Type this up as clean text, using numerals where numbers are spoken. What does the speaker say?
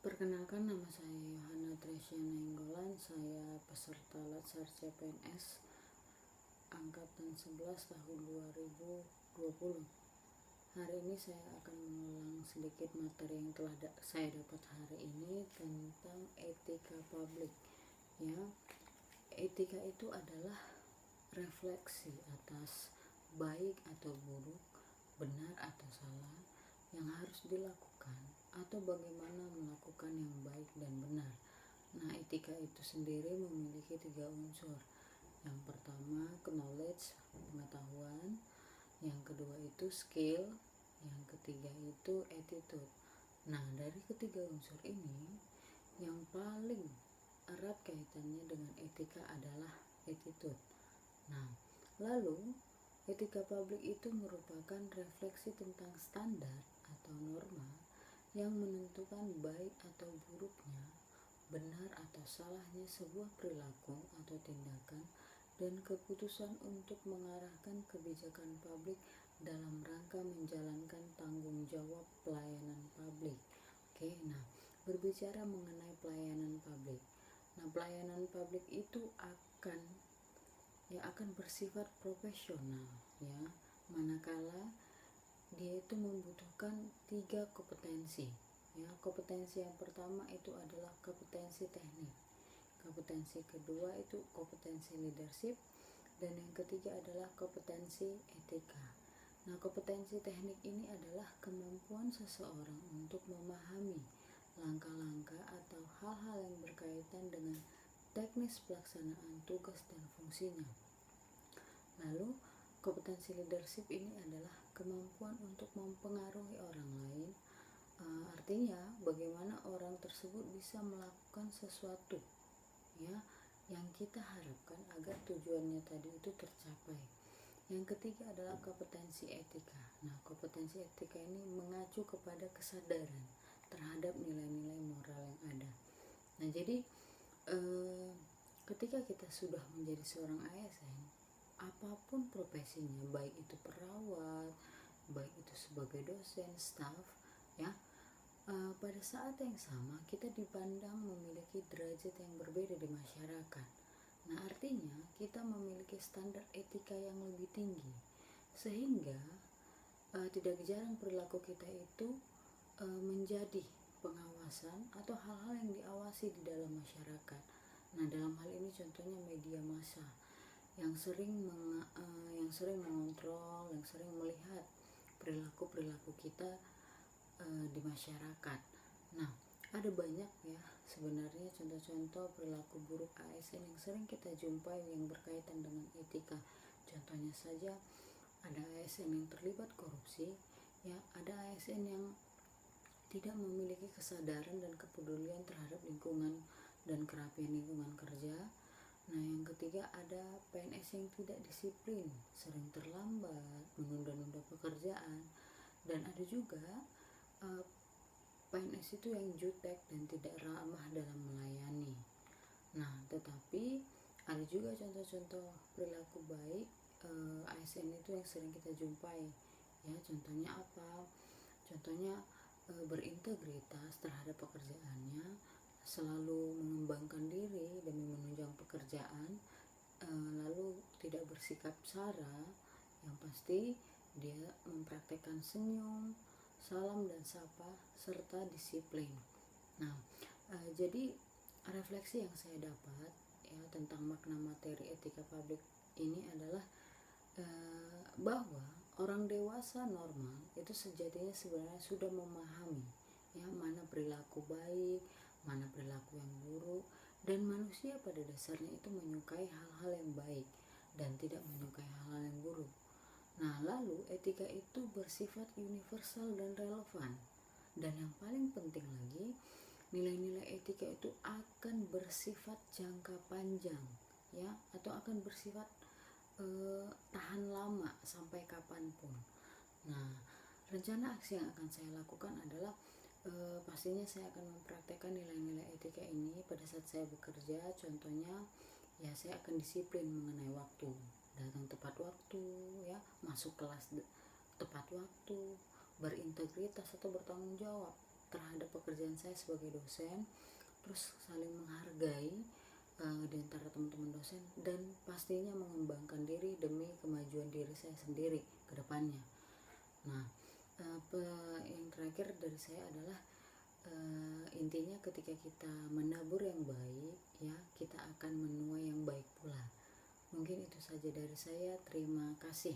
Perkenalkan, nama saya Yohana Tresya Nainggolan. Saya peserta Latsar CPNS Angkatan 11 tahun 2020. Hari ini saya akan mengulang sedikit materi yang telah saya dapat hari ini tentang etika publik. Ya, etika itu adalah refleksi atas baik atau buruk, benar atau salah yang harus dilakukan atau bagaimana melakukan yang baik dan benar. Nah, etika itu sendiri memiliki 3 unsur. Yang pertama, knowledge, pengetahuan. Yang kedua itu skill. Yang ketiga itu attitude. Nah, dari ketiga unsur ini, yang paling erat kaitannya dengan etika adalah attitude. Nah, lalu etika publik itu merupakan refleksi tentang standar atau norma yang menentukan baik atau buruknya, benar atau salahnya sebuah perilaku atau tindakan, dan keputusan untuk mengarahkan kebijakan publik dalam rangka menjalankan tanggung jawab pelayanan publik. Nah, berbicara mengenai pelayanan publik. Nah, pelayanan publik itu akan bersifat profesional, ya, manakala dia itu membutuhkan 3 kompetensi. Ya, kompetensi yang pertama itu adalah kompetensi teknik. Kompetensi kedua itu kompetensi leadership, dan yang ketiga adalah kompetensi etika. Nah, kompetensi teknik ini adalah kemampuan seseorang untuk memahami langkah-langkah atau hal-hal yang berkaitan dengan teknis pelaksanaan tugas dan fungsinya. Lalu, kompetensi leadership ini adalah kemampuan untuk mempengaruhi orang lain. Artinya, bagaimana orang tersebut bisa melakukan sesuatu, ya, yang kita harapkan agar tujuannya tadi itu tercapai. Yang ketiga adalah kompetensi etika. Nah, kompetensi etika ini mengacu kepada kesadaran terhadap nilai-nilai moral yang ada. Nah, jadi ketika kita sudah menjadi seorang ASN, apapun profesinya, baik itu perawat, baik itu sebagai dosen, staf, ya, pada saat yang sama kita dipandang memiliki derajat yang berbeda di masyarakat. Nah, artinya kita memiliki standar etika yang lebih tinggi, sehingga tidak jarang perilaku kita itu menjadi pengawasan atau hal-hal yang diawasi di dalam masyarakat. Nah, dalam hal ini contohnya media massa yang sering mengontrol, yang sering melihat perilaku kita di masyarakat. Nah, ada banyak, ya, sebenarnya contoh-contoh perilaku buruk ASN yang sering kita jumpai yang berkaitan dengan etika. Contohnya saja, ada ASN yang terlibat korupsi, ya, ada ASN yang tidak memiliki kesadaran dan kepedulian terhadap lingkungan dan kerapian lingkungan kerja. Nah, yang ketiga ada PNS yang tidak disiplin, sering terlambat, menunda-nunda pekerjaan, dan ada juga PNS itu yang jutek dan tidak ramah dalam melayani. Nah, tetapi ada juga contoh-contoh perilaku baik ASN itu yang sering kita jumpai. Ya, contohnya apa? Contohnya berintegritas terhadap pekerjaannya, selalu mengembangkan diri demi menunjang pekerjaan, lalu tidak bersikap sara, yang pasti dia mempraktekkan senyum, salam dan sapa, serta disiplin. Nah, jadi refleksi yang saya dapat, ya, tentang makna materi etika publik ini adalah bahwa orang dewasa normal itu sejatinya sebenarnya sudah memahami, ya, mana perilaku baik, mana perilaku yang buruk, dan manusia pada dasarnya itu menyukai hal-hal yang baik dan tidak menyukai hal-hal yang buruk. Nah, lalu etika itu bersifat universal dan relevan, dan yang paling penting lagi, nilai-nilai etika itu akan bersifat jangka panjang, ya, atau akan bersifat tahan lama sampai kapanpun. Nah, rencana aksi yang akan saya lakukan adalah pastinya saya akan mempraktekkan nilai-nilai etika ini pada saat saya bekerja. Contohnya, ya, saya akan disiplin mengenai waktu, datang tepat waktu, ya, masuk kelas tepat waktu, berintegritas atau bertanggung jawab, terhadap pekerjaan saya sebagai dosen, terus saling menghargai di antara teman-teman dosen, dan pastinya mengembangkan diri demi kemajuan diri saya sendiri ke depannya. Nah, yang terakhir dari saya adalah intinya ketika kita menabur yang baik, ya kita akan menuai yang baik pula. Mungkin itu saja dari saya. Terima kasih.